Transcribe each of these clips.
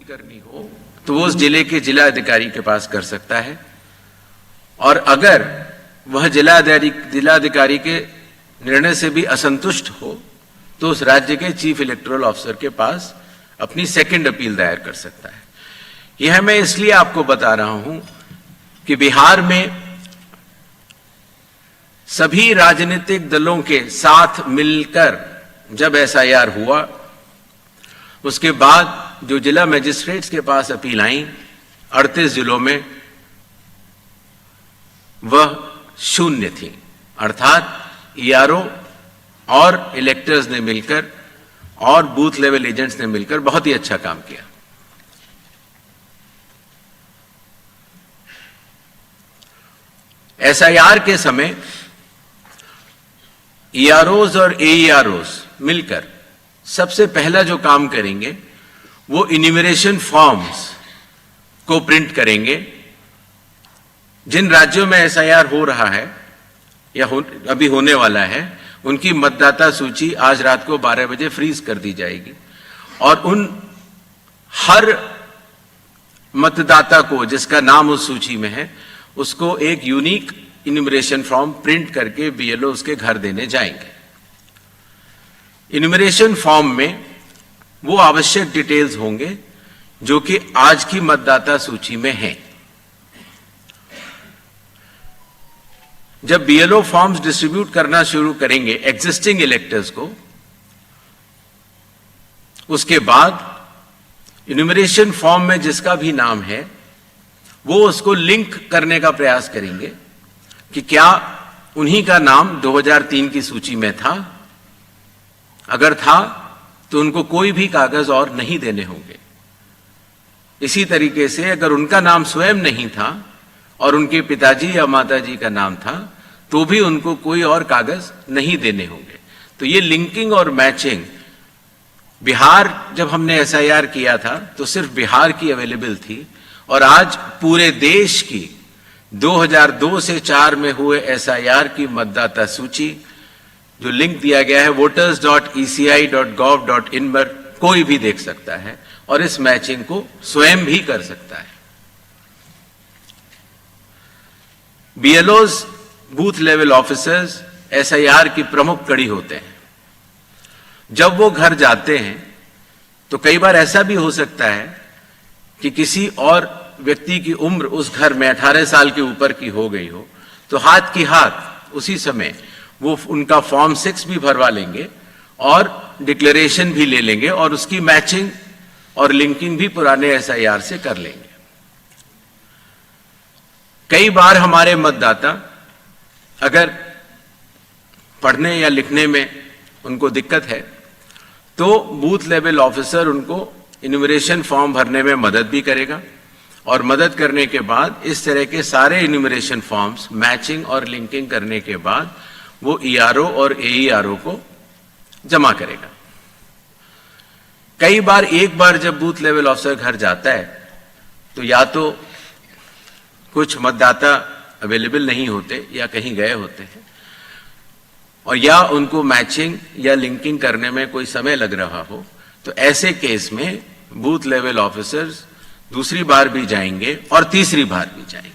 करनी हो तो वो उस जिले के जिला अधिकारी के पास कर सकता है, और अगर वह जिलाधिकारी के निर्णय से भी असंतुष्ट हो तो उस राज्य के चीफ इलेक्टोरल ऑफिसर के पास अपनी सेकंड अपील दायर कर सकता है। यह मैं इसलिए आपको बता रहा हूं कि बिहार में सभी राजनीतिक दलों के साथ मिलकर जब एसआईआर हुआ, उसके बाद जो जिला मजिस्ट्रेट्स के पास अपील आई 38 जिलों में, वह शून्य थी। अर्थात ईआरओ और इलेक्टर्स ने मिलकर और बूथ लेवल एजेंट्स ने मिलकर बहुत ही अच्छा काम किया। एसआईआर के समय ईआरओज और एईआरओज मिलकर सबसे पहला जो काम करेंगे वो इन्यूमरेशन फॉर्म्स को प्रिंट करेंगे। जिन राज्यों में एसआईआर हो रहा है या अभी होने वाला है, उनकी मतदाता सूची आज रात को 12 बजे फ्रीज कर दी जाएगी, और उन हर मतदाता को जिसका नाम उस सूची में है, उसको एक यूनिक इन्यूमरेशन फॉर्म प्रिंट करके बीएलओ उसके घर देने जाएंगे। इन्यूमरेशन फॉर्म में वो आवश्यक डिटेल्स होंगे जो कि आज की मतदाता सूची में हैं। जब बीएलओ फॉर्म्स डिस्ट्रीब्यूट करना शुरू करेंगे एग्जिस्टिंग इलेक्टर्स को, उसके बाद इन्यूमरेशन फॉर्म में जिसका भी नाम है वो उसको लिंक करने का प्रयास करेंगे कि क्या उन्हीं का नाम 2003 की सूची में था। अगर था तो उनको कोई भी कागज और नहीं देने होंगे। इसी तरीके से अगर उनका नाम स्वयं नहीं था और उनके पिताजी या माताजी का नाम था तो भी उनको कोई और कागज नहीं देने होंगे। तो ये लिंकिंग और मैचिंग, बिहार जब हमने एसआईआर किया था तो सिर्फ बिहार की अवेलेबल थी, और आज पूरे देश की 2002 से 4 में हुए एसआईआर की मतदाता सूची जो लिंक दिया गया है voters.eci.gov.in पर कोई भी देख सकता है और इस मैचिंग को स्वयं भी कर सकता है। बीएलओज, बूथ लेवल ऑफिसर्स एसआईआर की प्रमुख कड़ी होते हैं। जब वो घर जाते हैं तो कई बार ऐसा भी हो सकता है कि किसी और व्यक्ति की उम्र उस घर में 18 साल के ऊपर की हो गई हो, तो हाथ की हाथ उसी समय वो उनका फॉर्म 6 भी भरवा लेंगे और डिक्लेरेशन भी ले लेंगे और उसकी मैचिंग और लिंकिंग भी पुराने एसआईआर से कर लेंगे। कई बार हमारे मतदाता अगर पढ़ने या लिखने में उनको दिक्कत है तो बूथ लेवल ऑफिसर उनको इन्यूमरेशन फॉर्म भरने में मदद भी करेगा, और मदद करने के बाद इस तरह के सारे इन्यूमरेशन फॉर्म्स मैचिंग और लिंकिंग करने के बाद वो ईआरओ और एईआरओ को जमा करेगा। कई बार एक बार जब बूथ लेवल ऑफिसर घर जाता है तो या तो कुछ मतदाता अवेलेबल नहीं होते या कहीं गए होते हैं, और या उनको मैचिंग या लिंकिंग करने में कोई समय लग रहा हो, तो ऐसे केस में बूथ लेवल ऑफिसर्स दूसरी बार भी जाएंगे और तीसरी बार भी जाएंगे।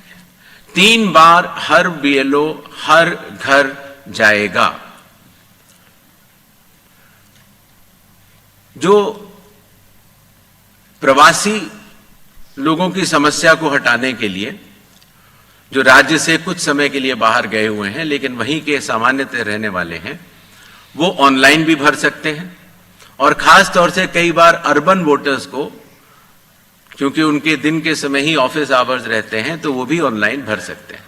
3 बार हर बीएलओ हर घर जाएगा। जो प्रवासी लोगों की समस्या को हटाने के लिए, जो राज्य से कुछ समय के लिए बाहर गए हुए हैं लेकिन वहीं के सामान्यतः रहने वाले हैं, वो ऑनलाइन भी भर सकते हैं, और खास तौर से कई बार अर्बन वोटर्स को, क्योंकि उनके दिन के समय ही ऑफिस आवर्स रहते हैं, तो वो भी ऑनलाइन भर सकते हैं।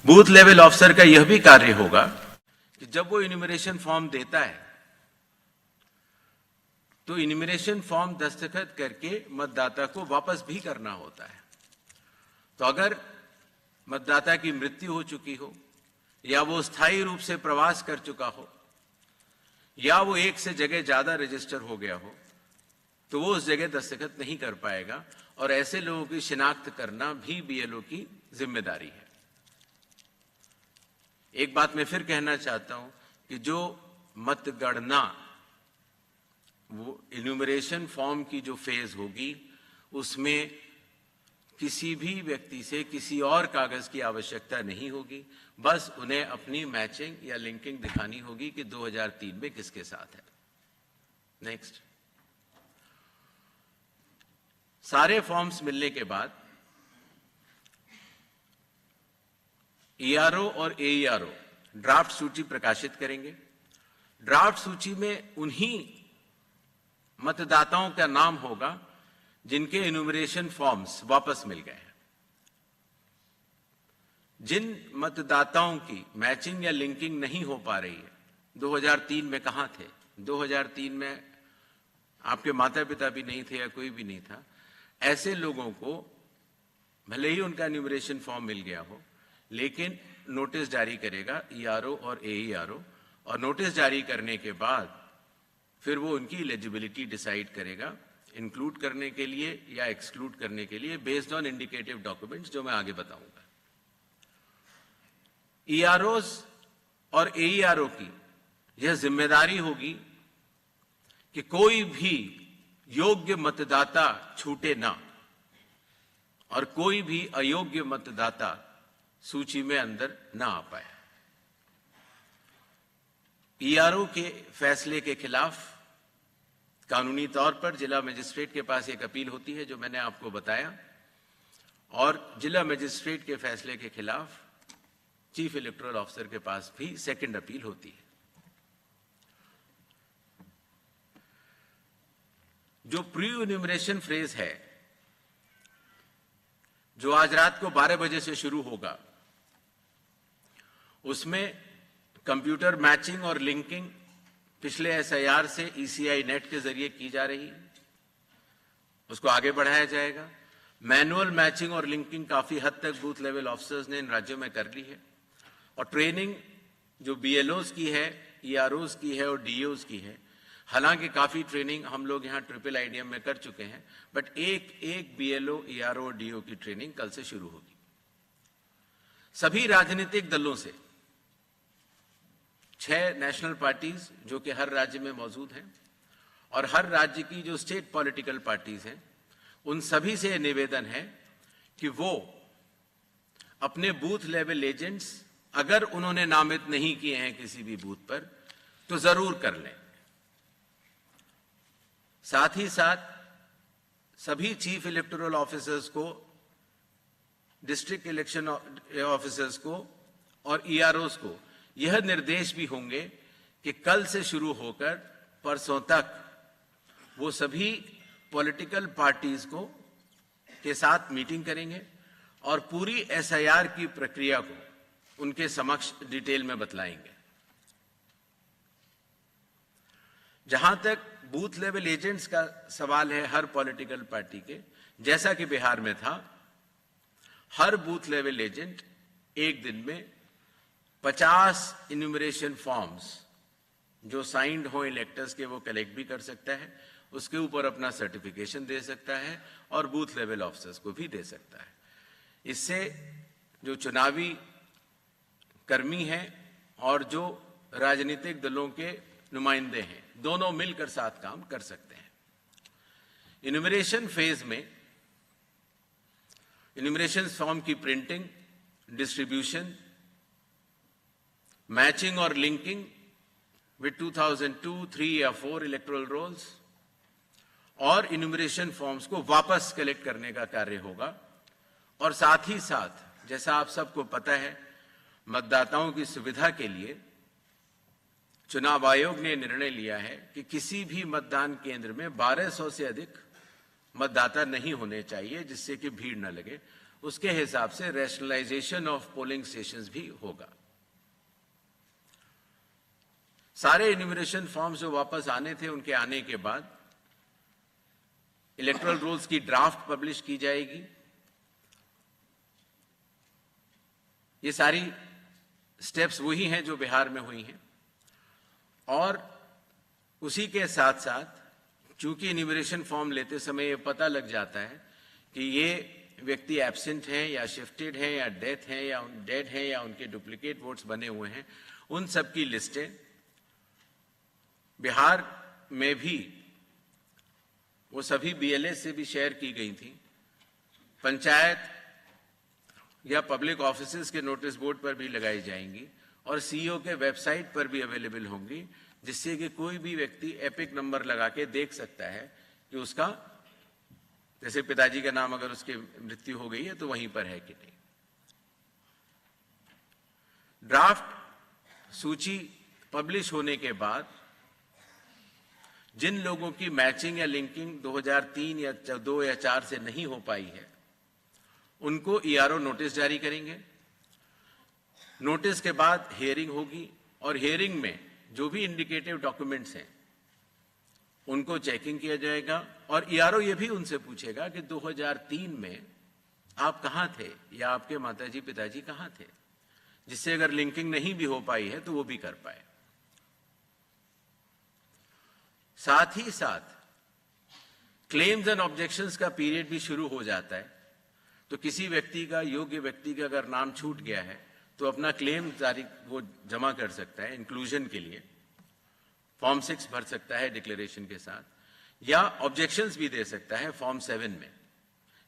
बूथ लेवल ऑफिसर का यह भी कार्य होगा कि जब वो इन्यूमरेशन फॉर्म देता है तो इन्यूमरेशन फॉर्म दस्तखत करके मतदाता को वापस भी करना होता है। तो अगर मतदाता की मृत्यु हो चुकी हो, या वो स्थायी रूप से प्रवास कर चुका हो, या वो एक से जगह ज्यादा रजिस्टर हो गया हो, तो वो उस जगह दस्तखत नहीं कर पाएगा, और ऐसे लोगों की शिनाख्त करना भी बीएलओ की जिम्मेदारी है। एक बात मैं फिर कहना चाहता हूं कि जो मतगणना वो इन्यूमरेशन फॉर्म की जो फेज होगी उसमें किसी भी व्यक्ति से किसी और कागज की आवश्यकता नहीं होगी, बस उन्हें अपनी मैचिंग या लिंकिंग दिखानी होगी कि 2003 में किसके साथ है। नेक्स्ट, सारे फॉर्म्स मिलने के बाद ईआरओ और एईआरओ ड्राफ्ट सूची प्रकाशित करेंगे। ड्राफ्ट सूची में उन्हीं मतदाताओं का नाम होगा जिनके इन्यूमरेशन फॉर्म्स वापस मिल गए हैं। जिन मतदाताओं की मैचिंग या लिंकिंग नहीं हो पा रही है, 2003 में कहां थे, 2003 में आपके माता पिता भी नहीं थे या कोई भी नहीं था, ऐसे लोगों को भले ही उनका इन्यूमरेशन फॉर्म मिल गया हो, लेकिन नोटिस जारी करेगा ईआरओ और एईआरओ, और नोटिस जारी करने के बाद फिर वो उनकी एलिजिबिलिटी डिसाइड करेगा इंक्लूड करने के लिए या एक्सक्लूड करने के लिए बेस्ड ऑन इंडिकेटिव डॉक्यूमेंट्स, जो मैं आगे बताऊंगा। ईआरओस और एईआरओ की यह जिम्मेदारी होगी कि कोई भी योग्य मतदाता छूटे ना और कोई भी अयोग्य मतदाता सूची में अंदर ना आ पाए। ईआरओ के फैसले के खिलाफ कानूनी तौर पर जिला मजिस्ट्रेट के पास एक अपील होती है, जो मैंने आपको बताया, और जिला मजिस्ट्रेट के फैसले के खिलाफ चीफ इलेक्टोरल ऑफिसर के पास भी सेकंड अपील होती है। जो प्री इन्यूमरेशन फेज है, जो आज रात को 12 बजे से शुरू होगा, उसमें कंप्यूटर मैचिंग और लिंकिंग पिछले एसआईआर से ईसीआई नेट के जरिए की जा रही है, उसको आगे बढ़ाया जाएगा। मैनुअल मैचिंग और लिंकिंग काफी हद तक बूथ लेवल ऑफिसर्स ने इन राज्यों में कर ली है, और ट्रेनिंग जो बीएलओज की है, ईआरओज की है और डीओज की है। हालांकि काफी ट्रेनिंग हम लोग यहां ट्रिपल आईडीएम में कर चुके हैं, बट एक बीएलओ, ईआरओ और डीओ की ट्रेनिंग कल से शुरू होगी। सभी राजनीतिक दलों से 6 नेशनल पार्टीज जो कि हर राज्य में मौजूद हैं, और हर राज्य की जो स्टेट पॉलिटिकल पार्टीज हैं, उन सभी से निवेदन है कि वो अपने बूथ लेवल एजेंट्स अगर उन्होंने नामित नहीं किए हैं किसी भी बूथ पर तो जरूर कर लें। साथ ही साथ सभी चीफ इलेक्टोरल ऑफिसर्स को, डिस्ट्रिक्ट इलेक्शन ऑफिसर्स को और ईआरओस को यह निर्देश भी होंगे कि कल से शुरू होकर परसों तक वो सभी पॉलिटिकल पार्टीज को के साथ मीटिंग करेंगे और पूरी एसआईआर की प्रक्रिया को उनके समक्ष डिटेल में बतलाएंगे। जहां तक बूथ लेवल एजेंट्स का सवाल है हर पॉलिटिकल पार्टी के, जैसा कि बिहार में था, हर बूथ लेवल एजेंट एक दिन में 50 इन्यूमरेशन फॉर्म्स जो साइंड हो इलेक्टर्स के वो कलेक्ट भी कर सकता है, उसके ऊपर अपना सर्टिफिकेशन दे सकता है और बूथ लेवल ऑफिसर्स को भी दे सकता है। इससे जो चुनावी कर्मी हैं और जो राजनीतिक दलों के नुमाइंदे हैं, दोनों मिलकर साथ काम कर सकते हैं। इन्यूमरेशन फेज में इन्यूमरेशन फॉर्म की प्रिंटिंग, डिस्ट्रीब्यूशन, मैचिंग और लिंकिंग विद 2002, 3 या 4 इलेक्टोरल रोल्स और इन्यूमरेशन फॉर्म्स को वापस कलेक्ट करने का कार्य होगा। और साथ ही साथ, जैसा आप सबको पता है, मतदाताओं की सुविधा के लिए चुनाव आयोग ने निर्णय लिया है कि किसी भी मतदान केंद्र में 1200 से अधिक मतदाता नहीं होने चाहिए, जिससे कि भीड़ न लगे। उसके हिसाब से रैशनलाइजेशन ऑफ पोलिंग स्टेशंस भी होगा। सारे इन्यूमरेशन फॉर्म्स जो वापस आने थे, उनके आने के बाद इलेक्टोरल रोल्स की ड्राफ्ट पब्लिश की जाएगी। ये सारी स्टेप्स वही हैं जो बिहार में हुई हैं, और उसी के साथ साथ चूंकि इन्यूमरेशन फॉर्म लेते समय ये पता लग जाता है कि ये व्यक्ति एब्सेंट हैं या शिफ्टेड हैं या डेथ हैं या डेड हैं या उनके डुप्लीकेट वोट्स बने हुए हैं, उन सब की लिस्टें बिहार में भी वो सभी BLS से भी शेयर की गई थी, पंचायत या पब्लिक ऑफिसेज के नोटिस बोर्ड पर भी लगाई जाएंगी और CEO के वेबसाइट पर भी अवेलेबल होंगी, जिससे कि कोई भी व्यक्ति एपिक नंबर लगा के देख सकता है कि उसका, जैसे पिताजी का नाम अगर उसकी मृत्यु हो गई है तो वहीं पर है कि नहीं। ड्राफ्ट सूची पब्लिश होने के बाद जिन लोगों की मैचिंग या लिंकिंग 2003 या 2 या 4 से नहीं हो पाई है, उनको ERO नोटिस जारी करेंगे। नोटिस के बाद हियरिंग होगी और हियरिंग में जो भी इंडिकेटिव डॉक्यूमेंट्स हैं उनको चेकिंग किया जाएगा और ERO ये भी उनसे पूछेगा कि 2003 में आप कहां थे या आपके माताजी पिताजी कहां थे, जिससे अगर लिंकिंग नहीं भी हो पाई है तो वो भी कर पाए। साथ ही साथ क्लेम्स एंड ऑब्जेक्शंस का पीरियड भी शुरू हो जाता है, तो किसी व्यक्ति का, योग्य व्यक्ति का अगर नाम छूट गया है तो अपना क्लेम जारी वो जमा कर सकता है इंक्लूजन के लिए, फॉर्म 6 भर सकता है डिक्लेरेशन के साथ, या ऑब्जेक्शंस भी दे सकता है फॉर्म 7 में,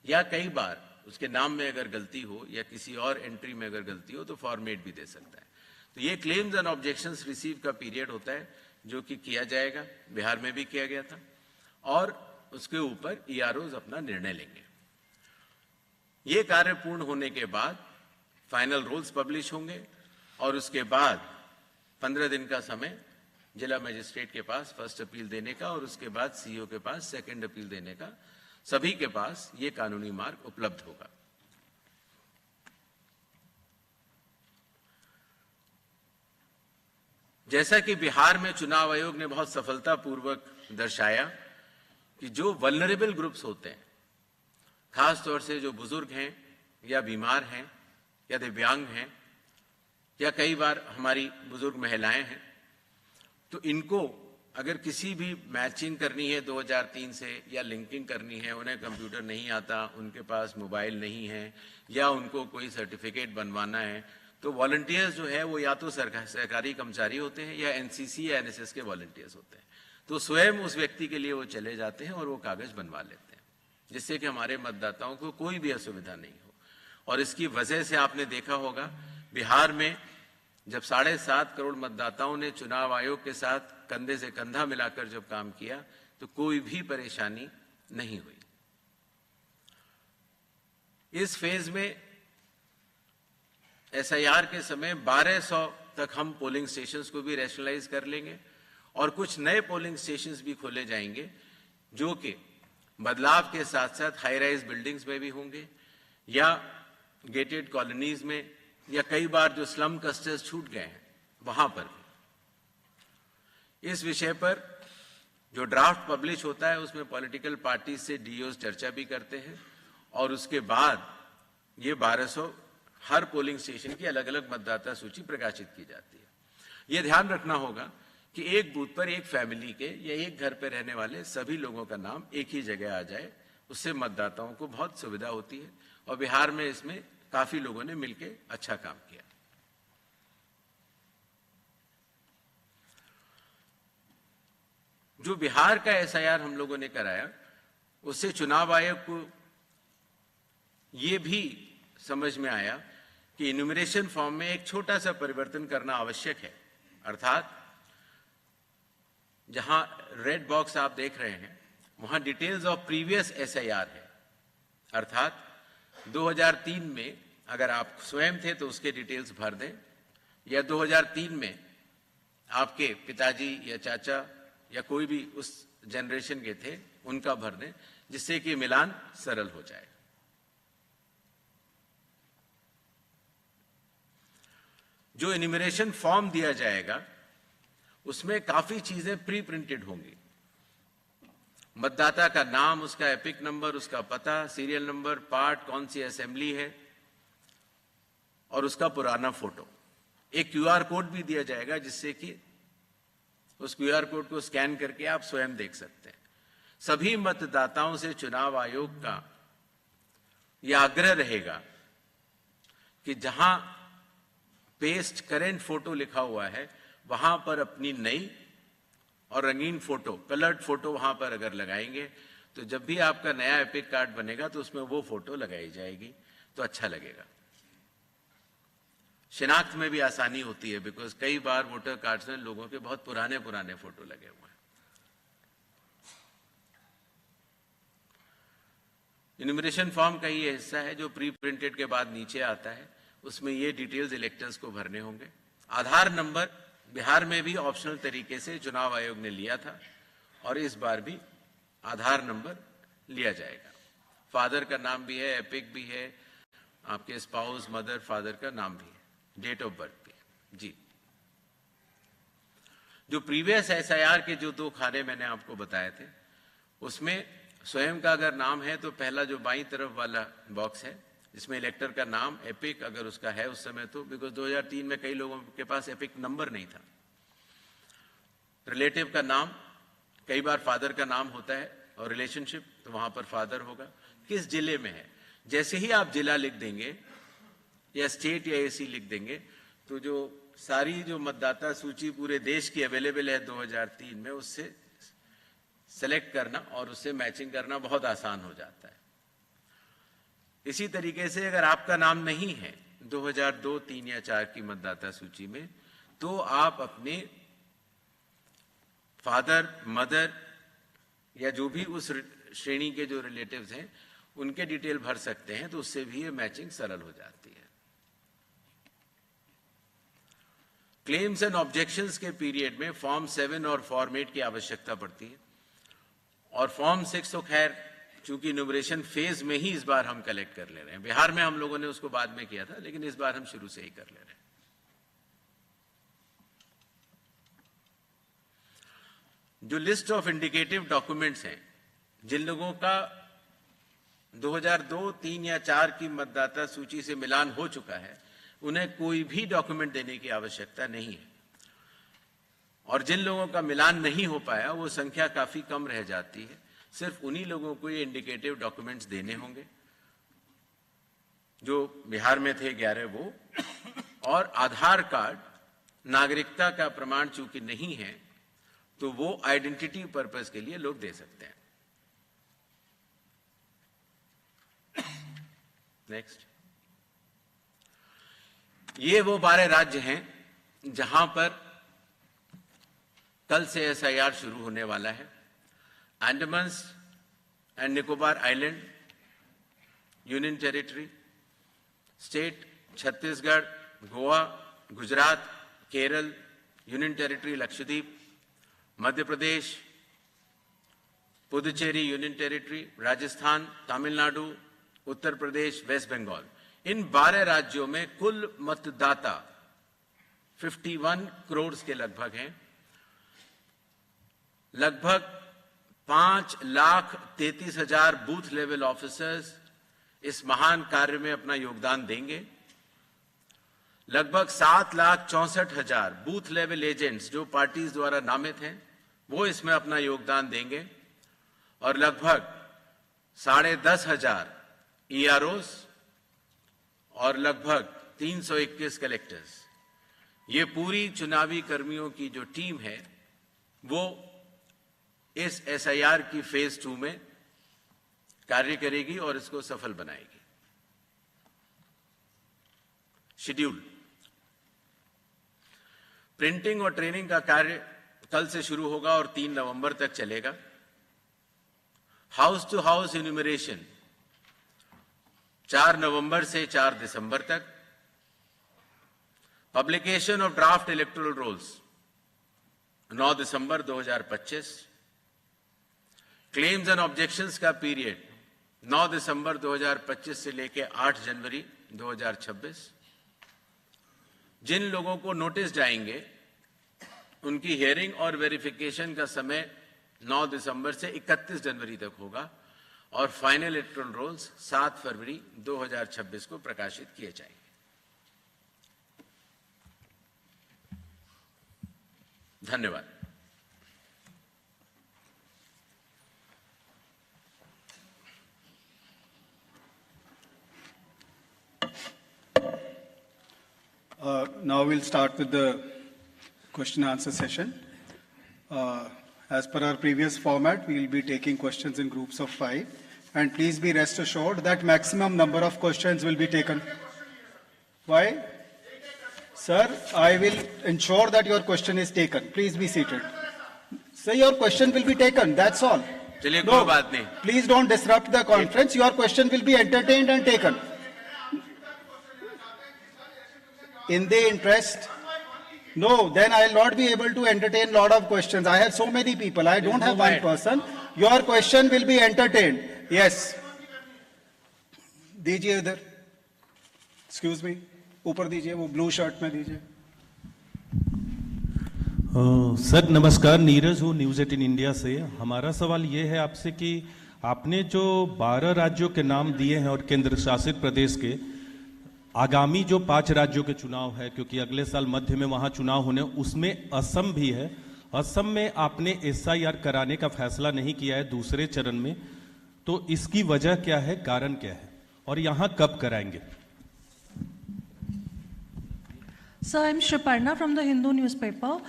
या कई बार उसके नाम में अगर गलती हो या किसी और एंट्री में अगर गलती हो तो फॉर्म 8 भी दे सकता है। तो ये क्लेम्स एंड ऑब्जेक्शंस रिसीव का पीरियड होता है जो कि किया जाएगा, बिहार में भी किया गया था, और उसके ऊपर EROs अपना निर्णय लेंगे। ये कार्य पूर्ण होने के बाद फाइनल रूल्स पब्लिश होंगे और उसके बाद 15 दिन का समय जिला मजिस्ट्रेट के पास फर्स्ट अपील देने का और उसके बाद CEO के पास सेकंड अपील देने का, सभी के पास ये कानूनी मार्ग उपलब्ध होगा। जैसा कि बिहार में चुनाव आयोग ने बहुत सफलतापूर्वक दर्शाया कि जो वल्नरेबल ग्रुप्स होते हैं, खास तौर से जो बुजुर्ग हैं या बीमार हैं या दिव्यांग हैं या कई बार हमारी बुजुर्ग महिलाएं हैं, तो इनको अगर किसी भी मैचिंग करनी है 2003 से या लिंकिंग करनी है, उन्हें कंप्यूटर नहीं आता, उनके पास मोबाइल नहीं है या उनको कोई सर्टिफिकेट बनवाना है, तो वॉलंटियर्स जो है वो या तो सरकारी कर्मचारी होते हैं या NCC या NSS के वॉलंटियर्स होते हैं, तो स्वयं उस व्यक्ति के लिए वो चले जाते हैं और वो कागज बनवा लेते हैं, जिससे कि हमारे मतदाताओं को कोई भी असुविधा नहीं हो। और इसकी वजह से आपने देखा होगा बिहार में जब 7.5 करोड़ मतदाताओं ने चुनाव आयोग के साथ कंधे से कंधा मिलाकर जब काम किया तो कोई भी परेशानी नहीं हुई। इस फेज में SIR के समय 1200 तक हम पोलिंग स्टेशंस को भी रैशनलाइज कर लेंगे और कुछ नए पोलिंग स्टेशंस भी खोले जाएंगे जो कि बदलाव के साथ साथ हाई राइज बिल्डिंग्स में भी होंगे या गेटेड कॉलोनीज में या कई बार जो स्लम क्लस्टर्स छूट गए हैं वहां पर भी। इस विषय पर जो ड्राफ्ट पब्लिश होता है उसमें पॉलिटिकल पार्टी से DOs चर्चा भी करते हैं और उसके बाद ये 1200 हर पोलिंग स्टेशन की अलग अलग मतदाता सूची प्रकाशित की जाती है। यह ध्यान रखना होगा कि एक बूथ पर एक फैमिली के या एक घर पर रहने वाले सभी लोगों का नाम एक ही जगह आ जाए, उससे मतदाताओं को बहुत सुविधा होती है और बिहार में इसमें काफी लोगों ने मिलकर अच्छा काम किया। जो बिहार का SIR हम लोगों ने कराया उससे चुनाव आयोग को यह भी समझ में आया कि इन्यूमरेशन फॉर्म में एक छोटा सा परिवर्तन करना आवश्यक है, अर्थात जहां रेड बॉक्स आप देख रहे हैं वहां डिटेल्स ऑफ प्रीवियस SIR है, अर्थात 2003 में अगर आप स्वयं थे तो उसके डिटेल्स भर दें या 2003 में आपके पिताजी या चाचा या कोई भी उस जनरेशन के थे उनका भर दें, जिससे कि मिलान सरल हो जाए। जो इन्यूमरेशन फॉर्म दिया जाएगा उसमें काफी चीजें प्री प्रिंटेड होंगी। मतदाता का नाम, उसका एपिक नंबर, उसका पता, सीरियल नंबर, पार्ट, कौन सी असेंबली है और उसका पुराना फोटो। एक QR कोड भी दिया जाएगा जिससे कि उस QR कोड को स्कैन करके आप स्वयं देख सकते हैं। सभी मतदाताओं से चुनाव आयोग का यह आग्रह रहेगा कि जहां पेस्ट करेंट फोटो लिखा हुआ है वहां पर अपनी नई और रंगीन फोटो, कलर्ड फोटो वहां पर अगर लगाएंगे तो जब भी आपका नया एपिक कार्ड बनेगा तो उसमें वो फोटो लगाई जाएगी, तो अच्छा लगेगा। शिनाख्त में भी आसानी होती है, बिकॉज कई बार वोटर कार्ड्स में लोगों के बहुत पुराने पुराने फोटो लगे हुए हैं। इन्यूमरेशन फॉर्म का ये हिस्सा है जो प्री प्रिंटेड के बाद नीचे आता है, उसमें ये डिटेल्स इलेक्टर्स को भरने होंगे। आधार नंबर बिहार में भी ऑप्शनल तरीके से चुनाव आयोग ने लिया था और इस बार भी आधार नंबर लिया जाएगा। फादर का नाम भी है, एपिक भी है, आपके स्पाउस मदर फादर का नाम भी है, डेट ऑफ बर्थ भी है। जी, जो प्रीवियस एसआईआर के जो 2 खाने मैंने आपको बताए थे, उसमें स्वयं का अगर नाम है तो पहला जो बाईं तरफ वाला बॉक्स है, इसमें इलेक्टर का नाम एपिक अगर उसका है उस समय, तो बिकॉज 2003 में कई लोगों के पास एपिक नंबर नहीं था। रिलेटिव का नाम, कई बार फादर का नाम होता है और रिलेशनशिप, तो वहां पर फादर होगा। किस जिले में है, जैसे ही आप जिला लिख देंगे या स्टेट या एसी लिख देंगे, तो जो सारी जो मतदाता सूची पूरे देश की अवेलेबल है 2003 में, उससे सेलेक्ट करना और उससे मैचिंग करना बहुत आसान हो जाता है। इसी तरीके से अगर आपका नाम नहीं है 2002, 3 या 4 की मतदाता सूची में, तो आप अपने फादर, मदर या जो भी उस श्रेणी के जो रिलेटिव्स हैं उनके डिटेल भर सकते हैं, तो उससे भी ये मैचिंग सरल हो जाती है। क्लेम्स एंड ऑब्जेक्शंस के पीरियड में फॉर्म 7 और फॉर्म 8 की आवश्यकता पड़ती है, और फॉर्म 6 तो खैर चूंकि न्यूमरेशन फेज में ही इस बार हम कलेक्ट कर ले रहे हैं। बिहार में हम लोगों ने उसको बाद में किया था, लेकिन इस बार हम शुरू से ही कर ले रहे हैं। जो लिस्ट ऑफ इंडिकेटिव डॉक्यूमेंट्स हैं, जिन लोगों का 2002, 3 या 4 की मतदाता सूची से मिलान हो चुका है, उन्हें कोई भी डॉक्यूमेंट देने की आवश्यकता नहीं है। और जिन लोगों का मिलान नहीं हो पाया, वो संख्या काफी कम रह जाती है। सिर्फ उन्हीं लोगों को ये इंडिकेटिव डॉक्यूमेंट्स देने होंगे जो बिहार में थे 11 वो, और आधार कार्ड नागरिकता का प्रमाण चूंकि नहीं है, तो वो आइडेंटिटी पर्पस के लिए लोग दे सकते हैं। नेक्स्ट, ये वो 12 राज्य हैं जहां पर कल से एसआईआर शुरू होने वाला है। Andaman and Nicobar island union territory, state Chhattisgarh, Goa, Gujarat, Kerala, union territory Lakshadweep, Madhya Pradesh, Puducherry union territory, Rajasthan, Tamil Nadu, Uttar Pradesh, West Bengal, इन 12 राज्यों में कुल मतदाता 51 करोड़ के लगभग हैं। लगभग 5,33,000 बूथ लेवल ऑफिसर्स इस महान कार्य में अपना योगदान देंगे। लगभग 7,64,000 बूथ लेवल एजेंट्स जो पार्टीज द्वारा नामित हैं, वो इसमें अपना योगदान देंगे, और लगभग 10,500 EROs और लगभग 321 कलेक्टर्स। ये पूरी चुनावी कर्मियों की जो टीम है, वो इस एसआईआर की फेज 2 में कार्य करेगी और इसको सफल बनाएगी। शेड्यूल, प्रिंटिंग और ट्रेनिंग का कार्य कल से शुरू होगा और 3 नवंबर तक चलेगा। हाउस टू हाउस इन्यूमरेशन 4 नवंबर से 4 दिसंबर तक। Publication of draft electoral rolls 9 दिसंबर 2025। क्लेम्स एंड ऑब्जेक्शंस का पीरियड 9 दिसंबर 2025 से लेकर 8 जनवरी 2026। जिन लोगों को नोटिस जाएंगे उनकी हियरिंग और वेरिफिकेशन का समय 9 दिसंबर से 31 जनवरी तक होगा, और फाइनल इलेक्टोरल रोल्स 7 फरवरी 2026 को प्रकाशित किए जाएंगे। धन्यवाद। Now we'll start with the question and answer session. As per our previous format, we will be taking questions in groups of 5. And please be rest assured that maximum number of questions will be taken. Why? Sir, I will ensure that your question is taken. Please be seated. Sir, your question will be taken. That's all. चलिए कोई बात नहीं. Please don't disrupt the conference. Your question will be entertained and taken. In the interest. No, then I will not be able to entertain lot of questions. I have so many people. I don't have one person. Your question will be entertained. Yes. दीजिए इधर. Excuse me. ऊपर दीजिए, वो blue shirt में दीजिए. Sir नमस्कार, नीरज हूँ news 18 India से. हमारा सवाल ये है आपसे कि आपने जो 12 राज्यों के नाम दिए हैं और केंद्र शासित प्रदेश के, आगामी जो 5 राज्यों के चुनाव है, क्योंकि अगले साल मध्य में वहाँ चुनाव होने, उसमें असम भी है. असम में आपने SIR कराने का फैसला नहीं किया है दूसरे चरण में, तो इसकी वजह क्या है, कारण क्या है, और यहाँ कब कराएंगे? Sir, I'm Shriparna from the Hindu newspaper.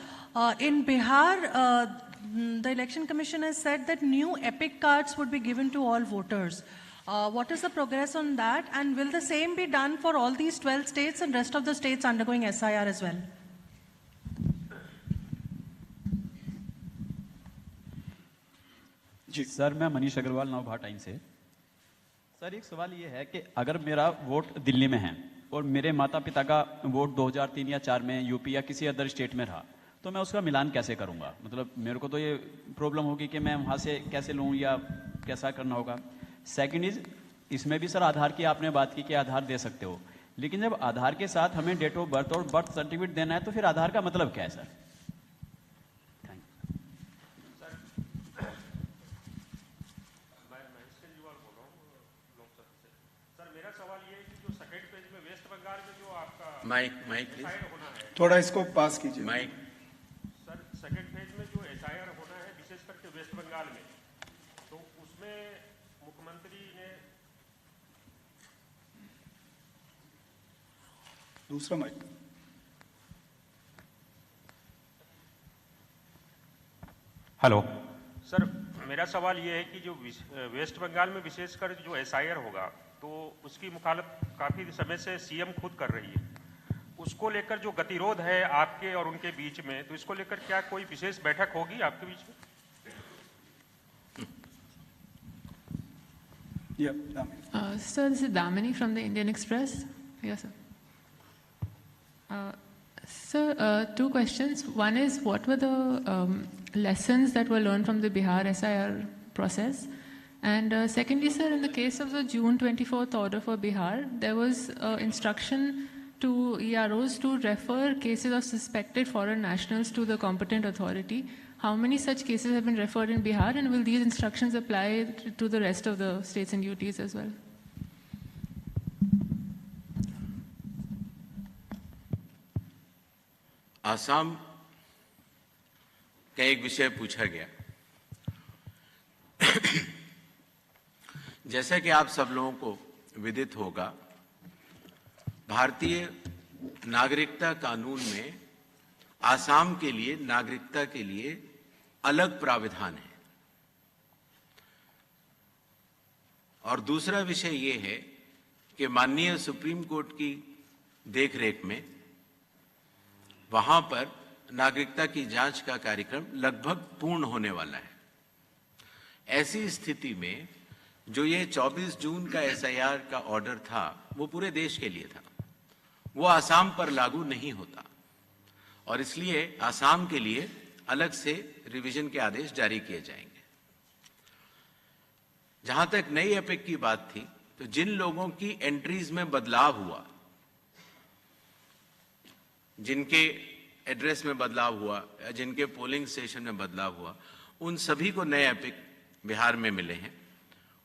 In Bihar, the Election Commission has said that new EPIC cards would be given to all voters. What is the progress on that? And will the same be done for all these 12 states and rest of the states undergoing SIR as well? Ji sir, मैं Manish Agarwal Navbharat times से. Sir, एक सवाल ये है कि अगर मेरा vote Delhi में है और मेरे माता पिता का वोट 2003 या 4 में यूपी या किसी अदर स्टेट में रहा, तो मैं उसका मिलान कैसे करूंगा? मतलब मेरे को तो ये प्रॉब्लम होगी कि मैं वहाँ से कैसे लूँ या कैसा करना होगा. सेकंड इज, इसमें भी सर आधार की आपने बात की कि आधार दे सकते हो, लेकिन जब आधार के साथ हमें डेट ऑफ बर्थ और बर्थ सर्टिफिकेट देना है तो फिर आधार का मतलब क्या है सर? Thank you. सर, मेरा सवाल ये है कि जो सेकंड पेज में वेस्ट बंगाल में जो आपका माइक प्लीज. होना है, थोड़ा इसको पास कीजिए. माइक. सर सेकंड पेज में जो SIR होना है विशेष करके वेस्ट बंगाल में, तो उसमें मुख्यमंत्री ने दूसरा माइक. हेलो सर, मेरा सवाल ये है कि जो वेस्ट बंगाल में विशेषकर जो SIR होगा, तो उसकी मुखालत काफी समय से CM खुद कर रही है. उसको लेकर जो गतिरोध है आपके और उनके बीच में, तो इसको लेकर क्या कोई विशेष बैठक होगी आपके बीच में? Sir, this is Damini from the Indian Express. Yes, sir. Sir, 2 questions. One is, what were the lessons that were learned from the Bihar SIR process? And secondly, sir, in the case of the June 24th order for Bihar, there was instruction to EROs to refer cases of suspected foreign nationals to the competent authority. How many such cases have been referred in Bihar, and will these instructions apply to the rest of the states and UTs as well? Assam का एक विषय पूछा गया. जैसा कि आप सब लोगों को विदित होगा, भारतीय नागरिकता कानून में आसाम के लिए नागरिकता के लिए अलग प्राविधान है. और दूसरा विषय यह है कि माननीय सुप्रीम कोर्ट की देखरेख में वहां पर नागरिकता की जांच का कार्यक्रम लगभग पूर्ण होने वाला है. ऐसी स्थिति में जो ये 24 जून का SIR का ऑर्डर था, वो पूरे देश के लिए था, वो आसाम पर लागू नहीं होता, और इसलिए आसाम के लिए अलग से रिवीजन के आदेश जारी किए जाएंगे. जहां तक नई एपिक की बात थी, तो जिन लोगों की एंट्रीज में बदलाव हुआ, जिनके एड्रेस में बदलाव हुआ या जिनके पोलिंग स्टेशन में बदलाव हुआ, उन सभी को नए एपिक बिहार में मिले हैं.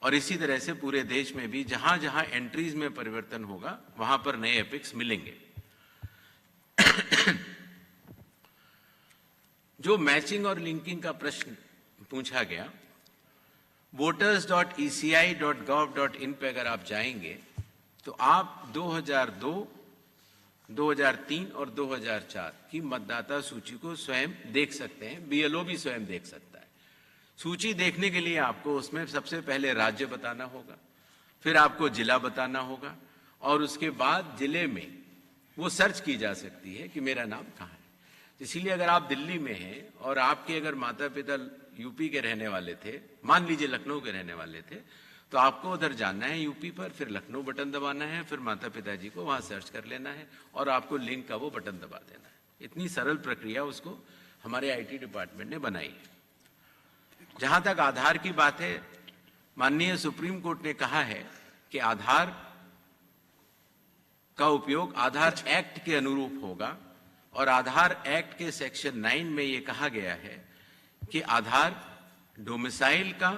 और इसी तरह से पूरे देश में भी जहां जहां एंट्रीज में परिवर्तन होगा, वहां पर नए एपिक्स मिलेंगे. जो मैचिंग और लिंकिंग का प्रश्न पूछा गया, voters.eci.gov.in पे अगर आप जाएंगे तो आप 2002, 2003 और 2004 की मतदाता सूची को स्वयं देख सकते हैं. BLO भी स्वयं देख सकता है. सूची देखने के लिए आपको उसमें सबसे पहले राज्य बताना होगा, फिर आपको जिला बताना होगा, और उसके बाद जिले में वो सर्च की जा सकती है कि मेरा नाम कहाँ है। इसीलिए अगर आप दिल्ली में हैं और आपके अगर माता पिता यूपी के रहने वाले थे, मान लीजिए लखनऊ के रहने वाले थे, तो आपको उधर जाना है यूपी पर, फिर लखनऊ बटन दबाना है, फिर माता पिताजी को वहां सर्च कर लेना है और आपको लिंक का वो बटन दबा देना है। इतनी सरल प्रक्रिया उसको हमारे आईटी डिपार्टमेंट ने बनाई है। जहां तक आधार की बात है, माननीय सुप्रीम कोर्ट ने कहा है कि आधार का उपयोग आधार एक्ट के अनुरूप होगा, और आधार एक्ट के सेक्शन 9 में यह कहा गया है कि आधार डोमिसाइल का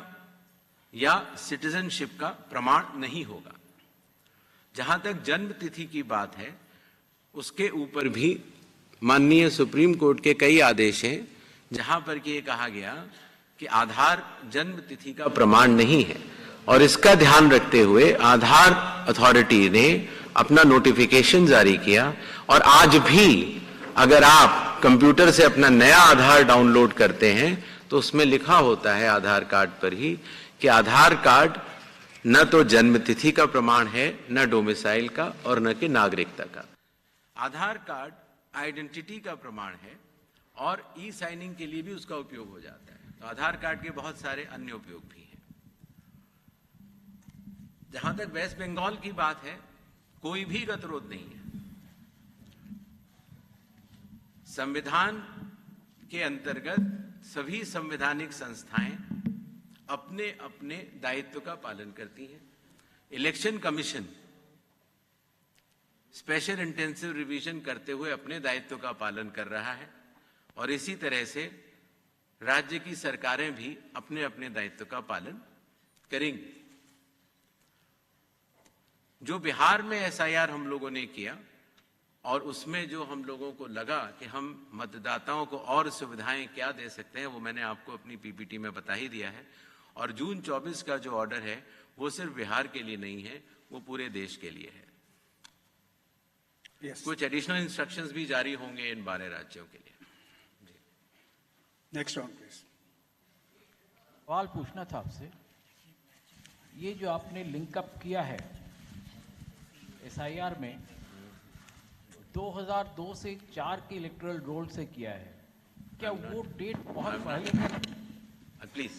या सिटीजनशिप का प्रमाण नहीं होगा। जहां तक जन्म तिथि की बात है, उसके ऊपर भी माननीय सुप्रीम कोर्ट के कई आदेश हैं जहां पर कि ये कहा गया कि आधार जन्म तिथि का प्रमाण नहीं है, और इसका ध्यान रखते हुए आधार अथॉरिटी ने अपना नोटिफिकेशन जारी किया। और आज भी अगर आप कंप्यूटर से अपना नया आधार डाउनलोड करते हैं तो उसमें लिखा होता है आधार कार्ड पर ही कि आधार कार्ड न तो जन्म तिथि का प्रमाण है, न डोमिसाइल का, और न कि नागरिकता का। आधार कार्ड आइडेंटिटी का प्रमाण है और ई साइनिंग के लिए भी उसका उपयोग हो जाता है। तो आधार कार्ड के बहुत सारे अन्य उपयोग भी हैं। जहां तक वेस्ट बंगाल की बात है, कोई भी गतिरोध नहीं है। संविधान के अंतर्गत सभी संवैधानिक संस्थाएं अपने अपने दायित्व का पालन करती हैं। Election commission special intensive revision करते हुए अपने दायित्व का पालन कर रहा है, और इसी तरह से राज्य की सरकारें भी अपने अपने दायित्व का पालन करेंगी। जो बिहार में एसआईआर हम लोगों ने किया, और उसमें जो हम लोगों को लगा कि हम मतदाताओं को और सुविधाएं क्या दे सकते हैं, वो मैंने आपको अपनी पीपीटी में बता ही दिया है। और जून 24 का जो ऑर्डर है वो सिर्फ बिहार के लिए नहीं है, वो पूरे देश के लिए है। Yes. कुछ एडिशनल इंस्ट्रक्शंस भी जारी होंगे इन 12 राज्यों के लिए। Next round, please. सवाल पूछना था आपसे, ये जो आपने लिंकअप किया है एसआईआर में 2002 से 4 के इलेक्टोरल रोल से किया है, क्या वो डेट बहुत पहले का प्लीज